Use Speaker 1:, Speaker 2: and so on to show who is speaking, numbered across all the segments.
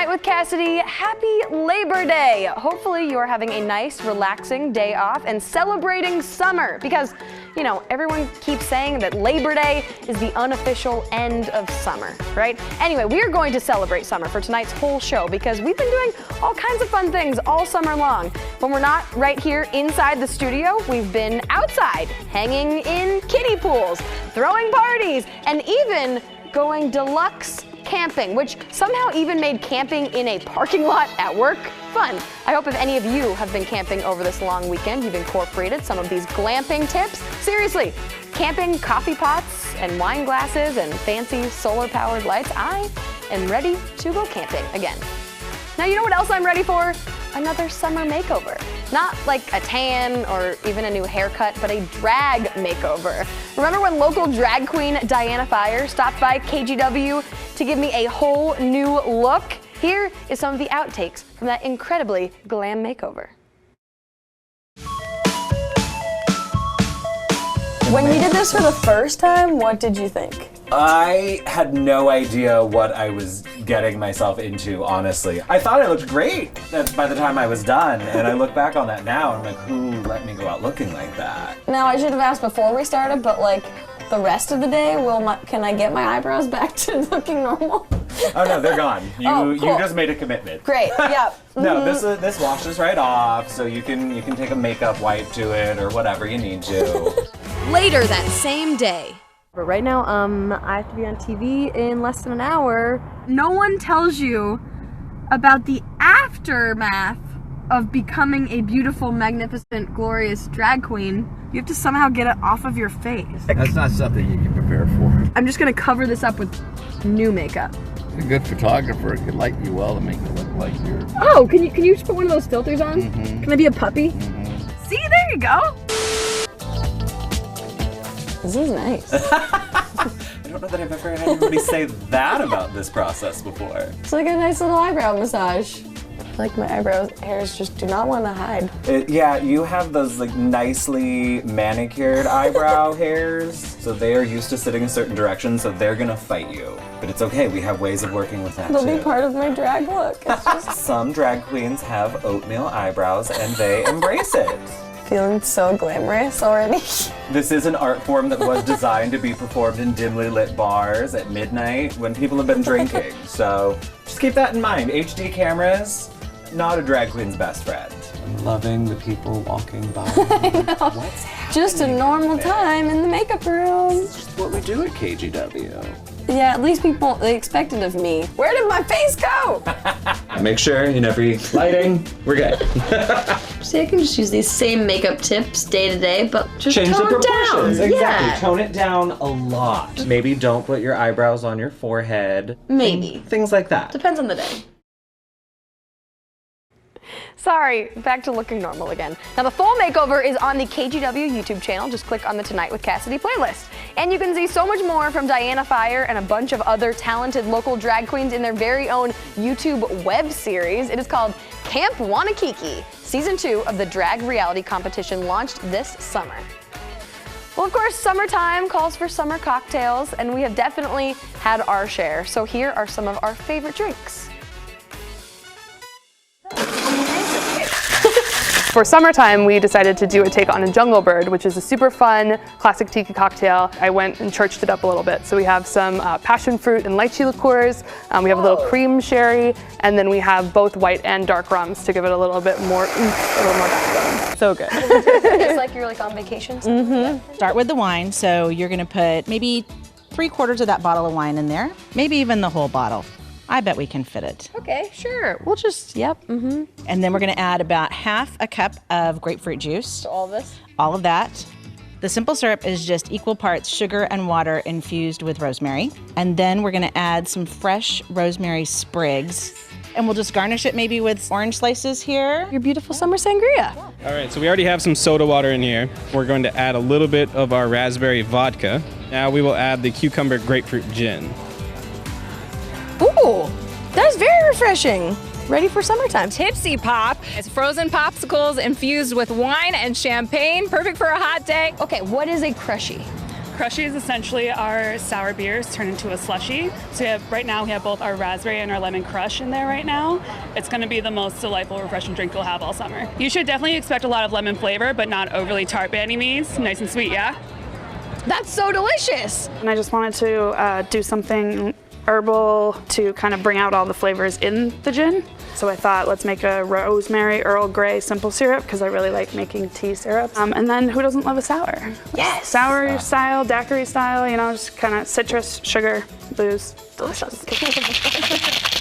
Speaker 1: Tonight with Cassidy. Happy Labor Day. Hopefully you are having a nice, relaxing day off and celebrating summer because, you know, everyone keeps saying that Labor Day is the unofficial end of summer, right? Anyway, we are going to celebrate summer for tonight's whole show because we've been doing all kinds of fun things all summer long. When we're not right here inside the studio, we've been outside, hanging in kiddie pools, throwing parties, and even going deluxe camping, which somehow even made camping in a parking lot at work fun. I hope if any of you have been camping over this long weekend, you've incorporated some of these glamping tips. Seriously, camping coffee pots and wine glasses and fancy solar-powered lights, I am ready to go camping again. Now, you know what else I'm ready for? Another summer makeover. Not like a tan or even a new haircut, but a drag makeover. Remember when local drag queen Diana Fire stopped by KGW to give me a whole new look? Here is some of the outtakes from that incredibly glam makeover.
Speaker 2: When you did this for the first time, what did you think?
Speaker 3: I had no idea what I was getting myself into, honestly. I thought I looked great by the time I was done, and I look back on that now and I'm like, who let me go out looking like that?
Speaker 2: Now, I should have asked before we started, but like, the rest of the day, can I get my eyebrows back to looking normal?
Speaker 3: Oh no, they're gone.
Speaker 2: Cool.
Speaker 3: You just made a commitment.
Speaker 2: Great, yeah.
Speaker 3: No, this washes right off, so you can take a makeup wipe to it or whatever you need to.
Speaker 1: Later that same day. But right now, I have to be on TV in less than an hour. No one tells you about the aftermath of becoming a beautiful, magnificent, glorious drag queen. You have to somehow get it off of your face.
Speaker 4: That's not something you can prepare for.
Speaker 1: I'm just gonna cover this up with new makeup.
Speaker 4: A good photographer can light you well to make it look like you're...
Speaker 1: Oh, can you just put one of those filters on?
Speaker 4: Mm-hmm.
Speaker 1: Can I be a puppy?
Speaker 4: Mm-hmm.
Speaker 1: See, there you go.
Speaker 2: This is nice.
Speaker 3: I don't know that I've ever had anybody say that about this process before.
Speaker 2: It's like a nice little eyebrow massage. Like my eyebrow hairs just do not want to hide.
Speaker 3: Yeah, you have those like nicely manicured eyebrow hairs, so they are used to sitting a certain direction, so they're gonna fight you. But it's okay, we have ways of working with that
Speaker 2: They'll
Speaker 3: too.
Speaker 2: be part of my drag look. It's just
Speaker 3: Some drag queens have oatmeal eyebrows and they embrace it.
Speaker 2: feeling so glamorous already.
Speaker 3: This is an art form that was designed to be performed in dimly lit bars at midnight when people have been drinking. So just keep that in mind. HD cameras, not a drag queen's best friend. I'm loving the people walking by. What's happening?
Speaker 2: Just a normal time in the makeup room.
Speaker 3: It's just what we do at KGW.
Speaker 2: Yeah, at least people, they expect it of me. Where did my face go?
Speaker 3: Make sure in every lighting, we're good.
Speaker 2: See, I can just use these same makeup tips day to day, but just
Speaker 3: Change the
Speaker 2: tone
Speaker 3: proportions.
Speaker 2: down.
Speaker 3: Exactly.
Speaker 2: Yeah.
Speaker 3: Tone it down a lot. Maybe don't put your eyebrows on your forehead.
Speaker 2: Maybe.
Speaker 3: Things like that.
Speaker 2: Depends on the day.
Speaker 1: Sorry, back to looking normal again. Now the full makeover is on the KGW YouTube channel. Just click on the Tonight with Cassidy playlist. And you can see so much more from Diana Fire and a bunch of other talented local drag queens in their very own YouTube web series. It is called Camp Wanakiki. Season 2 of the drag reality competition launched this summer. Well, of course, summertime calls for summer cocktails, and we have definitely had our share. So here are some of our favorite drinks.
Speaker 5: For summertime, we decided to do a take on a Jungle Bird, which is a super fun classic tiki cocktail. I went and churched it up a little bit. So we have some passion fruit and lychee liqueurs. We have a little cream sherry, and then we have both white and dark rums to give it a little bit more oomph, a little more backbone. So good.
Speaker 1: It's like you're like on vacation.
Speaker 6: Mm-hmm. Start with the wine. So you're gonna put maybe 3/4 of that bottle of wine in there, maybe even the whole bottle. I bet we can fit it.
Speaker 1: Okay, sure. We'll just, yep.
Speaker 6: And then we're gonna add about 1/2 cup of grapefruit juice.
Speaker 1: So all this?
Speaker 6: All of that. The simple syrup is just equal parts sugar and water infused with rosemary. And then we're gonna add some fresh rosemary sprigs. And we'll just garnish it maybe with orange slices here.
Speaker 1: Your beautiful summer sangria.
Speaker 7: All right, so we already have some soda water in here. We're going to add a little bit of our raspberry vodka. Now we will add the cucumber grapefruit gin.
Speaker 1: Ooh, that's very refreshing. Ready for summertime.
Speaker 8: Tipsy Pop. It's frozen popsicles infused with wine and champagne. Perfect for a hot day.
Speaker 1: Okay, what is a crushie?
Speaker 9: Crushies essentially are sour beers turned into a slushie. So right now we have both our raspberry and our lemon crush in there right now. It's going to be the most delightful, refreshing drink you'll have all summer. You should definitely expect a lot of lemon flavor, but not overly tart by any means. Nice and sweet, yeah?
Speaker 1: That's so delicious.
Speaker 10: And I just wanted to do something herbal to kind of bring out all the flavors in the gin. So I thought, let's make a rosemary Earl Grey simple syrup because I really like making tea syrups. And then who doesn't love a sour?
Speaker 1: Yes.
Speaker 10: Sour style, daiquiri style, you know, just kind of citrus, sugar, booze, delicious.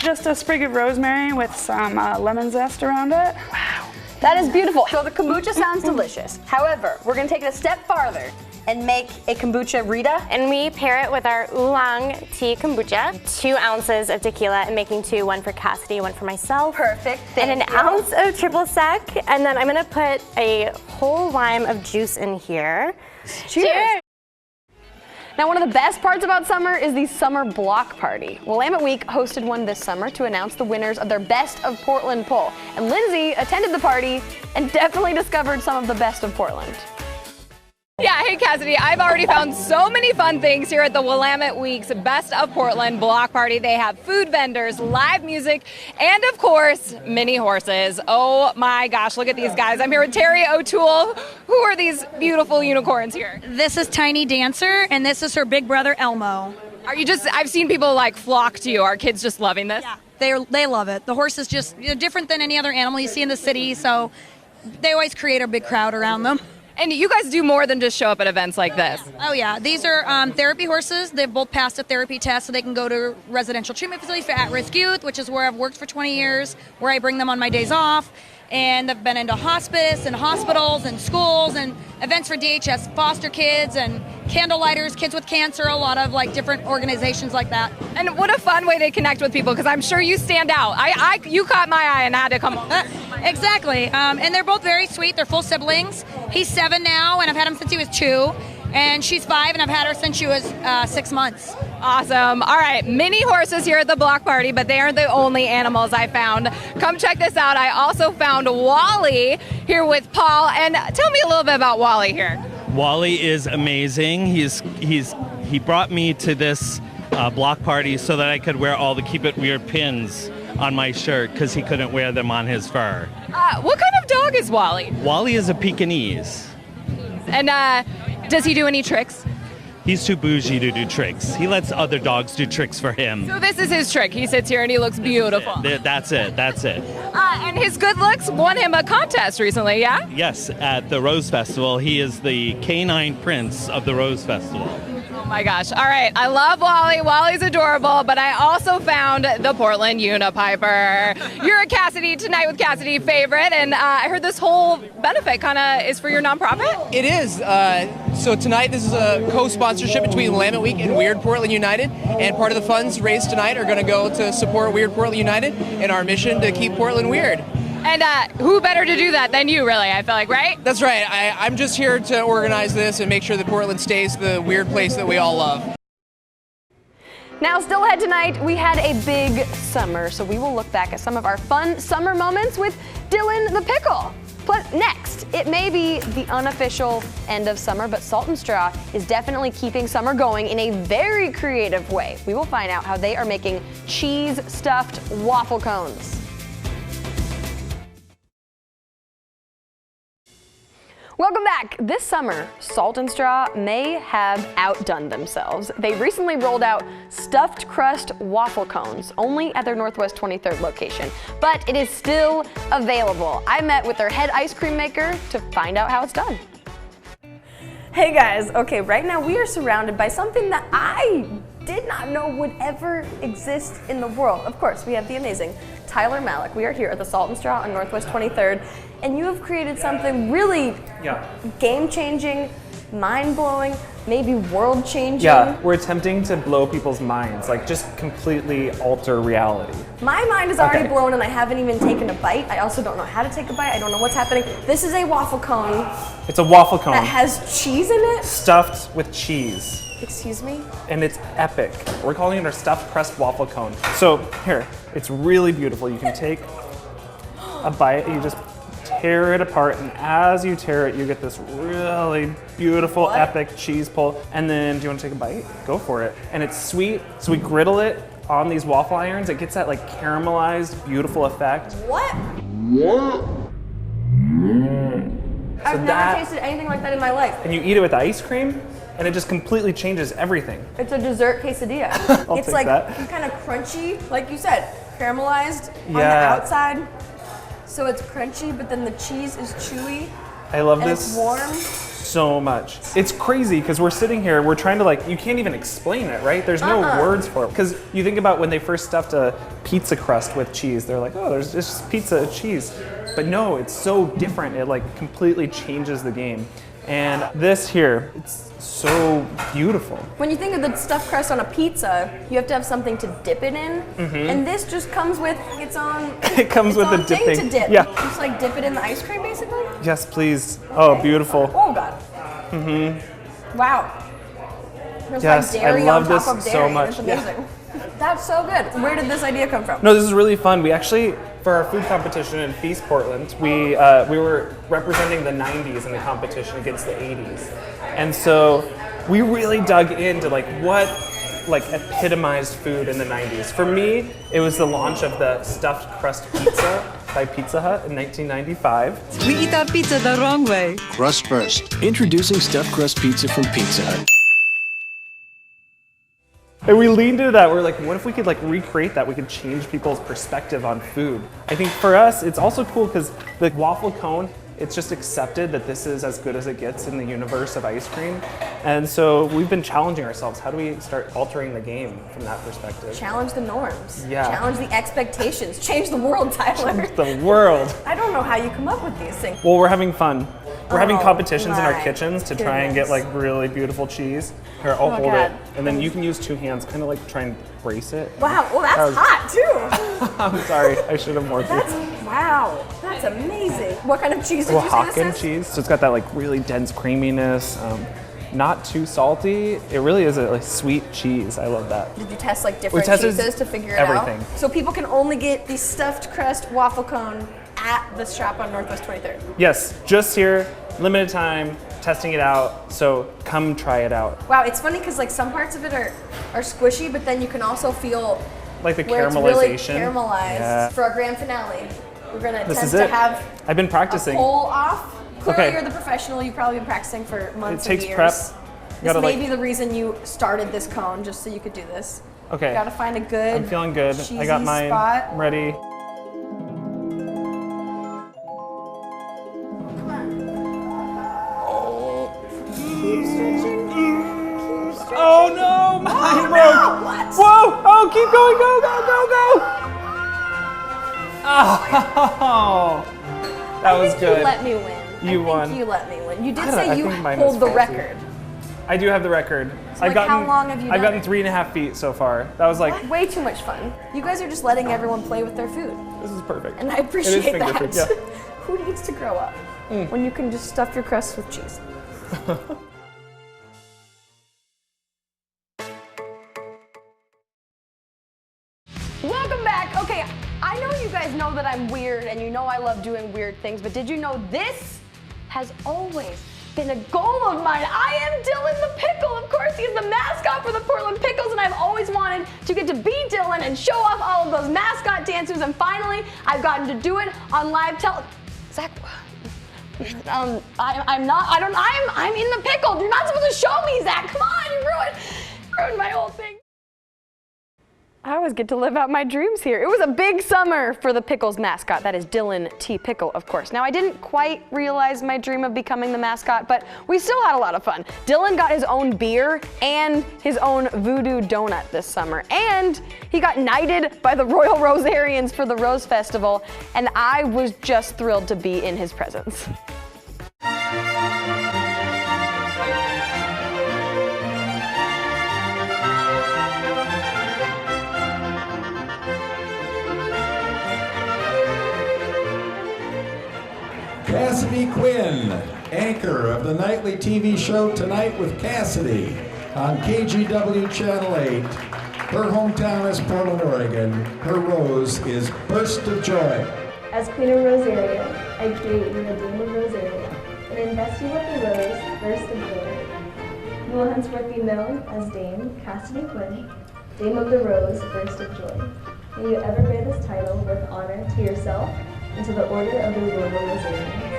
Speaker 10: Just a sprig of rosemary with some lemon zest around it.
Speaker 1: Wow. That is beautiful. So the kombucha sounds delicious. However, we're gonna take it a step farther and make a kombucha Rita.
Speaker 11: And we pair it with our oolong tea kombucha. 2 ounces of tequila and making 2, 1 for Cassidy, 1 for myself.
Speaker 1: Perfect,
Speaker 11: and an ounce of triple sec. And then I'm gonna put a whole lime of juice in here.
Speaker 1: Cheers. Now, one of the best parts about summer is the summer block party. Willamette Week hosted one this summer to announce the winners of their Best of Portland poll. And Lindsay attended the party and definitely discovered some of the best of Portland.
Speaker 8: Yeah, hey Cassidy, I've already found so many fun things here at the Willamette Week's Best of Portland block party. They have food vendors, live music, and of course, mini horses. Oh my gosh, look at these guys. I'm here with Terry O'Toole. Who are these beautiful unicorns here?
Speaker 12: This is Tiny Dancer, and this is her big brother, Elmo.
Speaker 8: Are you just, I've seen people like flock to you. Are kids just loving this?
Speaker 12: Yeah, they love it. The horse is just different than any other animal you see in the city, so they always create a big crowd around them.
Speaker 8: And you guys do more than just show up at events like this.
Speaker 12: Oh yeah, these are therapy horses. They've both passed a therapy test so they can go to residential treatment facilities for at-risk youth, which is where I've worked for 20 years, where I bring them on my days off. And I've been into hospice and hospitals and schools and events for DHS foster kids and candle lighters, kids with cancer, a lot of like different organizations like that.
Speaker 8: And what a fun way to connect with people, because I'm sure you stand out. You caught my eye and I had to come.
Speaker 12: Exactly, and they're both very sweet. They're full siblings. He's 7 now, and I've had him since he was 2. And she's 5, and I've had her since she was 6 months.
Speaker 8: Awesome. All right, mini horses here at the block party, but they aren't the only animals I found. Come check this out. I also found Wally here with Paul. And tell me a little bit about Wally here.
Speaker 13: Wally is amazing. He brought me to this block party so that I could wear all the Keep It Weird pins on my shirt because he couldn't wear them on his fur.
Speaker 8: What kind of dog is Wally?
Speaker 13: Wally is a Pekingese.
Speaker 8: And does he do any tricks?
Speaker 13: He's too bougie to do tricks. He lets other dogs do tricks for him.
Speaker 8: So this is his trick. He sits here and he looks beautiful.
Speaker 13: That's it.
Speaker 8: And his good looks won him a contest recently, yeah?
Speaker 13: Yes, at the Rose Festival. He is the canine prince of the Rose Festival.
Speaker 8: Oh my gosh. All right. I love Wally. Wally's adorable, but I also found the Portland Unipiper. You're a Cassidy Tonight with Cassidy favorite, and I heard this whole benefit kind of is for your nonprofit?
Speaker 14: It is. So tonight, this is a co-sponsorship between Willamette Week and Weird Portland United, and part of the funds raised tonight are going to go to support Weird Portland United and our mission to keep Portland weird.
Speaker 8: And who better to do that than you, really, I feel like, right?
Speaker 14: That's right. I'm just here to organize this and make sure that Portland stays the weird place that we all love.
Speaker 1: Now, still ahead tonight, we had a big summer, so we will look back at some of our fun summer moments with Dylan the Pickle. But next, it may be the unofficial end of summer, but Salt and Straw is definitely keeping summer going in a very creative way. We will find out how they are making cheese-stuffed waffle cones. Welcome back. This summer, Salt and Straw may have outdone themselves. They recently rolled out stuffed crust waffle cones, only at their Northwest 23rd location, but it is still available. I met with their head ice cream maker to find out how it's done. Hey guys, okay, right now we are surrounded by something that I did not know would ever exist in the world. Of course, we have the amazing Tyler Malik. We are here at the Salt and Straw on Northwest 23rd, and you have created something really game-changing, mind-blowing, maybe world-changing.
Speaker 15: Yeah, we're attempting to blow people's minds, like just completely alter reality.
Speaker 1: My mind is already blown and I haven't even taken a bite. I also don't know how to take a bite. I don't know what's happening. This is a waffle cone.
Speaker 15: It's a waffle cone.
Speaker 1: That has cheese in it?
Speaker 15: Stuffed with cheese.
Speaker 1: Excuse me?
Speaker 15: And it's epic. We're calling it our stuffed crust waffle cone. So here, it's really beautiful. You can take a bite, you just tear it apart, and as you tear it, you get this really beautiful, epic cheese pull. And then, do you want to take a bite? Go for it. And it's sweet, so we griddle it on these waffle irons. It gets that like caramelized, beautiful effect.
Speaker 2: What? I've never tasted anything like that in my life.
Speaker 15: And you eat it with ice cream, and it just completely changes everything.
Speaker 2: It's a dessert quesadilla.
Speaker 15: I'll
Speaker 2: It's
Speaker 15: take
Speaker 2: like
Speaker 15: that.
Speaker 2: kind of crunchy, like you said, caramelized on the
Speaker 15: Yeah.
Speaker 2: outside. So it's crunchy, but then the cheese is chewy.
Speaker 15: I love
Speaker 2: and
Speaker 15: this
Speaker 2: it's warm.
Speaker 15: so much. It's crazy because we're sitting here, we're trying to like, you can't even explain it, right? There's no words for it. Because you think about when they first stuffed a pizza crust with cheese, they're like, oh, there's just pizza and cheese. But no, it's so different. It like completely changes the game. And this here, it's so beautiful.
Speaker 2: When you think of the stuffed crust on a pizza, you have to have something to dip it in. And this just comes with its own
Speaker 15: It comes with the
Speaker 2: thing
Speaker 15: dipping.
Speaker 2: to dip.
Speaker 15: Yeah.
Speaker 2: Just like dip it in the ice cream, basically.
Speaker 15: Yes, please. Oh, beautiful.
Speaker 2: Oh God. Wow. There's
Speaker 15: Yes,
Speaker 2: like dairy
Speaker 15: I love
Speaker 2: on top
Speaker 15: this
Speaker 2: of dairy.
Speaker 15: so much.
Speaker 2: It's amazing. That's so good. Where did this idea come from?
Speaker 15: No, this is really fun. We actually, for our food competition in Feast Portland, we were representing the 90s in the competition against the 80s. And so we really dug into like what like epitomized food in the 90s. For me, it was the launch of the stuffed crust pizza by Pizza Hut in 1995.
Speaker 16: We eat our pizza the wrong way.
Speaker 17: Crust first. Introducing stuffed crust pizza from Pizza Hut.
Speaker 15: And we leaned into that. We're like, what if we could like recreate that? We could change people's perspective on food. I think for us, it's also cool because the waffle cone, it's just accepted that this is as good as it gets in the universe of ice cream. And so we've been challenging ourselves. How do we start altering the game from that perspective?
Speaker 2: Challenge the norms.
Speaker 15: Yeah.
Speaker 2: Challenge the expectations. Change the world, Tyler.
Speaker 15: Change the world.
Speaker 2: I don't know how you come up with these things.
Speaker 15: Well, we're having fun. We're having competitions in our
Speaker 2: my
Speaker 15: kitchens to try and get like really beautiful cheese. Here, I'll hold
Speaker 2: God.
Speaker 15: it. And then you can use two hands, kind of like try and brace it.
Speaker 2: Wow, well that's hot too.
Speaker 15: I'm sorry, I should have more
Speaker 2: That's, wow, that's amazing. What kind of cheese did you say
Speaker 15: Oaxacan
Speaker 2: this is?
Speaker 15: cheese. So it's got that like really dense creaminess, not too salty. It really is a like, sweet cheese. I love that.
Speaker 2: Did you test like different
Speaker 15: tested
Speaker 2: cheeses to figure it
Speaker 15: everything.
Speaker 2: out? So people can only get the stuffed crust waffle cone at the shop on Northwest 23rd.
Speaker 15: Yes, just here, limited time, testing it out. So come try it out.
Speaker 2: Wow, it's funny because like some parts of it are squishy, but then you can also feel
Speaker 15: Like the
Speaker 2: where
Speaker 15: caramelization.
Speaker 2: it's really caramelized.
Speaker 15: Yeah.
Speaker 2: For our grand finale, we're gonna
Speaker 15: This
Speaker 2: attempt
Speaker 15: is
Speaker 2: to
Speaker 15: it.
Speaker 2: have
Speaker 15: I've been practicing.
Speaker 2: a pull off. Clearly
Speaker 15: Okay.
Speaker 2: you're the professional. You've probably been practicing for months
Speaker 15: It takes
Speaker 2: and years.
Speaker 15: prep.
Speaker 2: This
Speaker 15: Gotta,
Speaker 2: may
Speaker 15: like-
Speaker 2: be the reason you started this cone, just so you could do this.
Speaker 15: Okay.
Speaker 2: You gotta find a good,
Speaker 15: I'm feeling good. I got
Speaker 2: cheesy
Speaker 15: mine
Speaker 2: spot.
Speaker 15: ready. Oh no, mine broke.
Speaker 2: What?
Speaker 15: Whoa, oh, keep going, go, go, go, go. Oh, that was good.
Speaker 2: You let me win.
Speaker 15: You won.
Speaker 2: I think you let me win. You did
Speaker 15: I don't know,
Speaker 2: say
Speaker 15: I
Speaker 2: you
Speaker 15: think mine
Speaker 2: hold
Speaker 15: was
Speaker 2: the
Speaker 15: faulty.
Speaker 2: record.
Speaker 15: I do have the record.
Speaker 2: So, like, how long have you
Speaker 15: I've
Speaker 2: done
Speaker 15: gotten
Speaker 2: it?
Speaker 15: 3.5 feet so far. That was like,
Speaker 2: Way too much fun. You guys are just letting everyone play with their food.
Speaker 15: this is perfect.
Speaker 2: And I
Speaker 15: It is
Speaker 2: appreciate
Speaker 15: finger
Speaker 2: that.
Speaker 15: food, yeah.
Speaker 2: Who needs to grow up when you can just stuff your crust with cheese? Welcome back. Okay, I know you guys know that I'm weird and you know I love doing weird things, but did you know this has always been a goal of mine? I am Dylan the Pickle. Of course, he's the mascot for the Portland Pickles, and I've always wanted to get to be Dylan and show off all of those mascot dancers, and finally, I've gotten to do it on live Zach, I'm in the pickle. You're not supposed to show me, Zach. Come on, you ruined my whole thing.
Speaker 1: I always get to live out my dreams here. It was a big summer for the Pickles mascot. That is Dylan T. Pickle, of course. Now, I didn't quite realize my dream of becoming the mascot, but we still had a lot of fun. Dylan got his own beer and his own voodoo donut this summer. And he got knighted by the Royal Rosarians for the Rose Festival, and I was just thrilled to be in his presence.
Speaker 18: Cassidy Quinn, anchor of the nightly TV show Tonight with Cassidy on KGW Channel 8. Her hometown is Portland, Oregon. Her rose is Burst of Joy.
Speaker 19: As Queen of Rosaria, I create you the Dame of Rosaria, and invest you with the rose, burst of joy. You will henceforth be known as Dame Cassidy Quinn, Dame of the Rose, burst of joy. May you ever bear this title with honor to yourself and to the Order of the Royal Rosarians.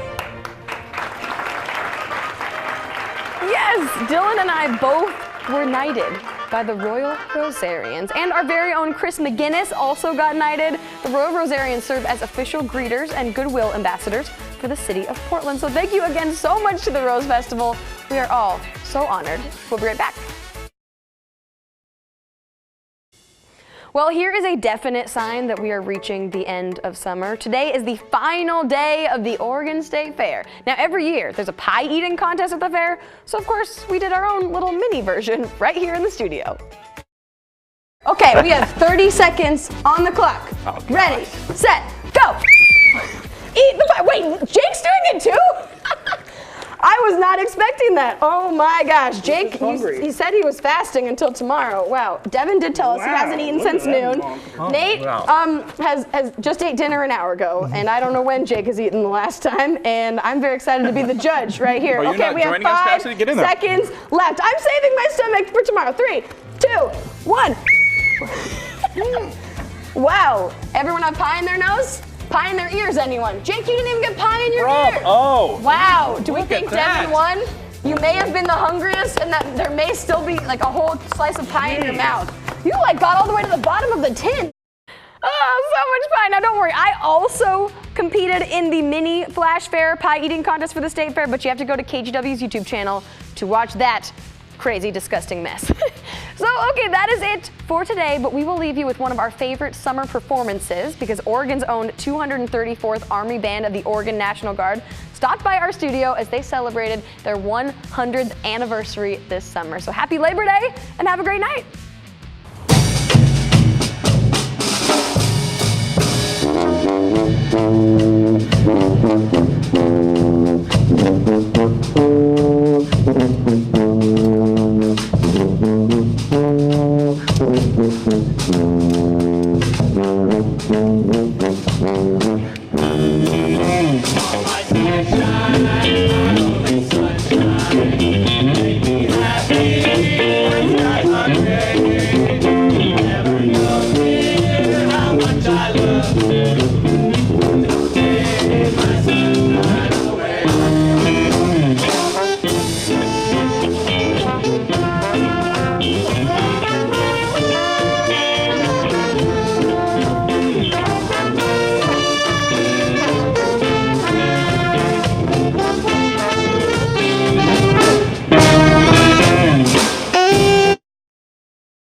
Speaker 1: Yes, Dylan and I both were knighted by the Royal Rosarians, and our very own Chris McGinnis also got knighted. The Royal Rosarians serve as official greeters and goodwill ambassadors for the city of Portland. So thank you again so much to the Rose Festival. We are all so honored. We'll be right back. Well, here is a definite sign that we are reaching the end of summer. Today is the final day of the Oregon State Fair. Now, every year there's a pie eating contest at the fair, so of course we did our own little mini version right here in the studio. Okay, we have 30 seconds on the clock. Ready, set, go! Eat the pie. Wait, Jake's doing it too? I was not expecting that. Oh my gosh, Jake, he said he was fasting until tomorrow. Wow, Devin did tell us he hasn't eaten since noon. Nate has just ate dinner an hour ago, and I don't know when Jake has eaten the last time, and I'm very excited to be the judge right here.
Speaker 20: Are you
Speaker 1: Okay,
Speaker 20: not
Speaker 1: we have
Speaker 20: joining us,
Speaker 1: 5
Speaker 20: Cassidy? Get in there.
Speaker 1: seconds left. I'm saving my stomach for tomorrow. 3, 2, 1. Wow, everyone have pie in their nose? Pie in their ears, anyone? Jake, you didn't even get pie in your ear.
Speaker 20: Oh.
Speaker 1: Wow, do we
Speaker 20: Look
Speaker 1: think
Speaker 20: at that.
Speaker 1: Devin won? You may have been the hungriest, and that there may still be like a whole slice of pie in your mouth. You like got all the way to the bottom of the tin. Oh, so much pie. Now don't worry, I also competed in the mini Flash Fair pie eating contest for the State Fair, but you have to go to KGW's YouTube channel to watch that crazy, disgusting mess. So, okay, that is it for today, but we will leave you with one of our favorite summer performances because Oregon's own 234th Army Band of the Oregon National Guard stopped by our studio as they celebrated their 100th anniversary this summer. So happy Labor Day and have a great night.
Speaker 21: Thank you.